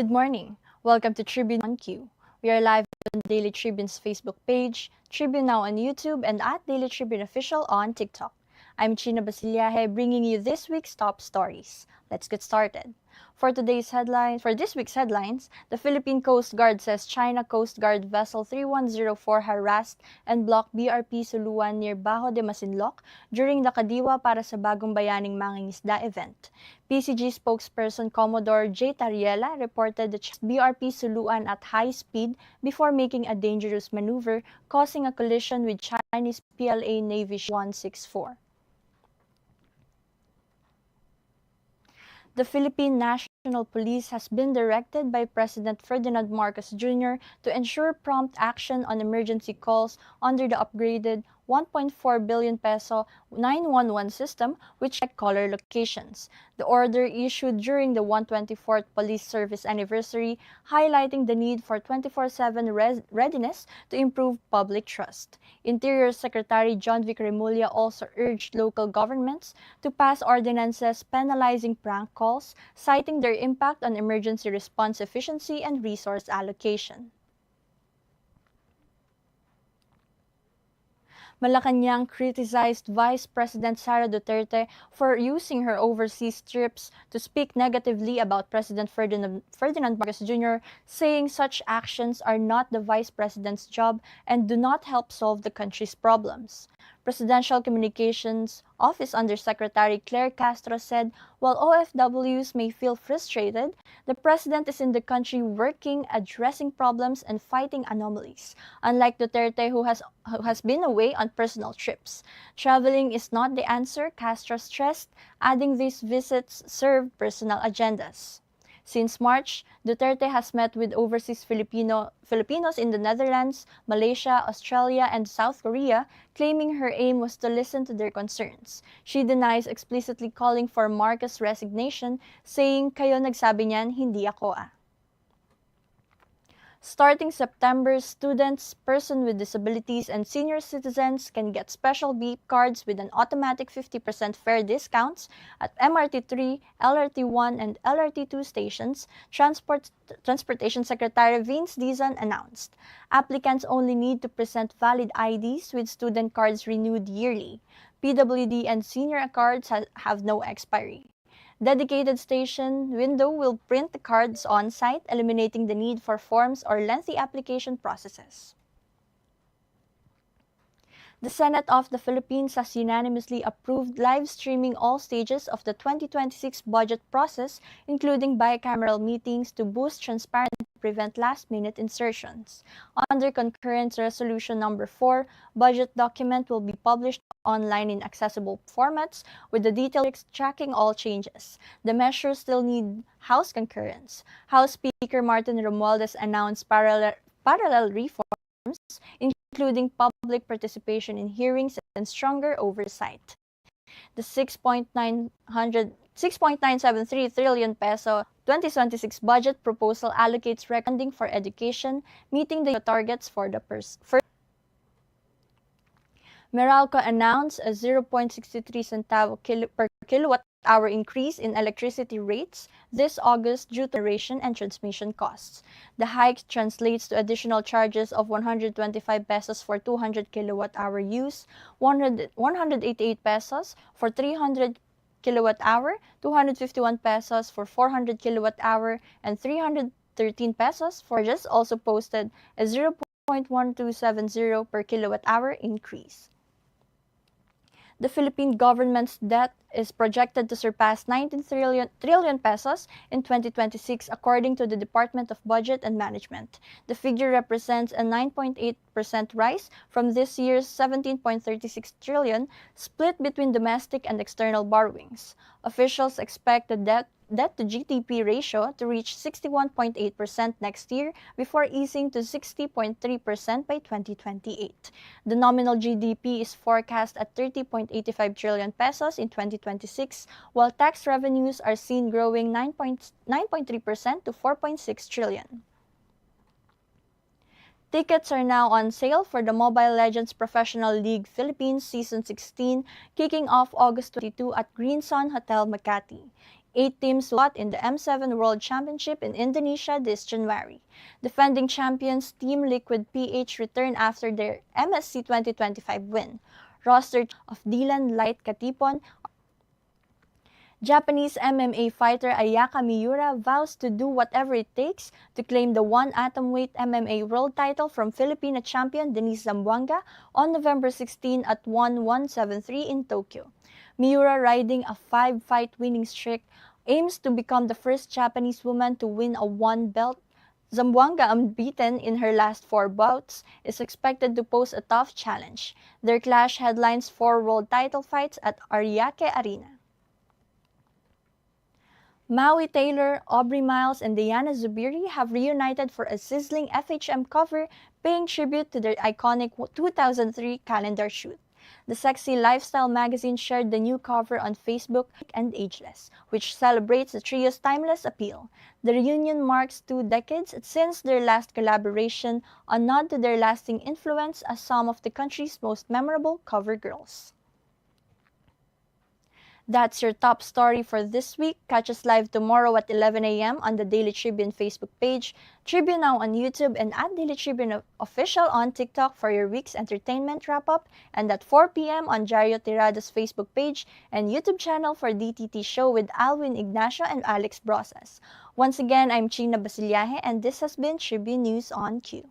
Good morning. Welcome to Tribune on Q. We are live on Daily Tribune's Facebook page, Tribune Now on YouTube, and at Daily Tribune Official on TikTok. I'm Chynna Basillaje, bringing you this week's top stories. Let's get started. For this week's headlines, the Philippine Coast Guard says China Coast Guard vessel 3104 harassed and blocked BRP Suluan near Bajo de Masinloc during the Kadiwa para sa Bagong Bayaning Mangingisda event. PCG spokesperson Commodore J. Tariela reported the BRP Suluan at high speed before making a dangerous maneuver, causing a collision with Chinese PLA Navy 164. The Philippine National Police has been directed by President Ferdinand Marcos Jr. to ensure prompt action on emergency calls under the upgraded 1.4 billion peso 911 system, which check caller locations. The order issued during the 124th Police Service Anniversary, highlighting the need for 24/7 readiness to improve public trust. Interior Secretary John Vic Remulla also urged local governments to pass ordinances penalizing prank calls, citing their impact on emergency response efficiency and resource allocation. Malacanang criticized Vice President Sara Duterte for using her overseas trips to speak negatively about President Ferdinand Marcos Jr., saying such actions are not the Vice President's job and do not help solve the country's problems. Presidential Communications Office Undersecretary Claire Castro said, while OFWs may feel frustrated, the President is in the country working, addressing problems, and fighting anomalies, unlike Duterte who has been away on personal trips. Traveling is not the answer, Castro stressed, adding these visits serve personal agendas. Since March, Duterte has met with overseas Filipinos in the Netherlands, Malaysia, Australia, and South Korea, claiming her aim was to listen to their concerns. She denies explicitly calling for Marcos' resignation, saying, "Kayo nagsabi niyan, hindi ako ah." Starting September, students, persons with disabilities, and senior citizens can get special beep cards with an automatic 50% fare discounts at MRT3, LRT1, and LRT2 stations, Transportation Secretary Vince Dizon announced. Applicants only need to present valid IDs with student cards renewed yearly. PWD and senior cards have no expiry. Dedicated station window will print the cards on-site, eliminating the need for forms or lengthy application processes. The Senate of the Philippines has unanimously approved live streaming all stages of the 2026 budget process, including bicameral meetings to boost transparency and prevent last-minute insertions. Under Concurrence Resolution Number 4, budget document will be published online in accessible formats with the details tracking all changes. The measure still need House concurrence. House Speaker Martin Romualdez announced parallel reforms, including public participation in hearings and stronger oversight. The 6.973 trillion peso 2026 budget proposal allocates funding for education, meeting the targets for the first. Meralco announced a 0.63 centavo per kilowatt-hour increase in electricity rates this August due to generation and transmission costs. The hike translates to additional charges of 125 pesos for 200 kilowatt-hour use, 188 pesos for 300 kilowatt-hour, 251 pesos for 400 kilowatt-hour, and 313 pesos for just also posted a 0.1270 per kilowatt-hour increase. The Philippine government's debt is projected to surpass 19 trillion pesos in 2026, according to the Department of Budget and Management. The figure represents a 9.8% rise from this year's 17.36 trillion, split between domestic and external borrowings. Officials expect the debt to GDP ratio to reach 61.8% next year before easing to 60.3% by 2028. The nominal GDP is forecast at 30.85 trillion pesos in 2026, while tax revenues are seen growing 9.3% to 4.6 trillion. Tickets are now on sale for the Mobile Legends Professional League Philippines Season 16, kicking off August 22 at Green Sun Hotel, Makati. 8 teams will compete in the M7 World Championship in Indonesia this January. Defending champions Team Liquid PH returned after their MSC 2025 win. Roster of Dylan Light Katipon, Japanese MMA fighter Ayaka Miura vows to do whatever it takes to claim the one atomweight MMA world title from Filipino champion Denise Zamboanga on November 16 at 1173 in Tokyo. Miura, riding a 5-fight winning streak, aims to become the first Japanese woman to win a one-belt. Zamboanga, unbeaten in her last 4 bouts, is expected to pose a tough challenge. Their clash headlines 4 world title fights at Ariake Arena. Maui Taylor, Aubrey Miles, and Diana Zubiri have reunited for a sizzling FHM cover, paying tribute to their iconic 2003 calendar shoot. The sexy lifestyle magazine shared the new cover on Facebook and Ageless, which celebrates the trio's timeless appeal. The reunion marks 2 decades since their last collaboration, a nod to their lasting influence as some of the country's most memorable cover girls. That's your top story for this week. Catch us live tomorrow at 11 a.m. on the Daily Tribune Facebook page, Tribune Now on YouTube, and at Daily Tribune Official on TikTok for your week's entertainment wrap-up, and at 4 p.m. on Jario Tirada's Facebook page and YouTube channel for DTT Show with Alwin Ignacio and Alex Brosas. Once again, I'm Chynna Basillaje, and this has been Tribune News on Q.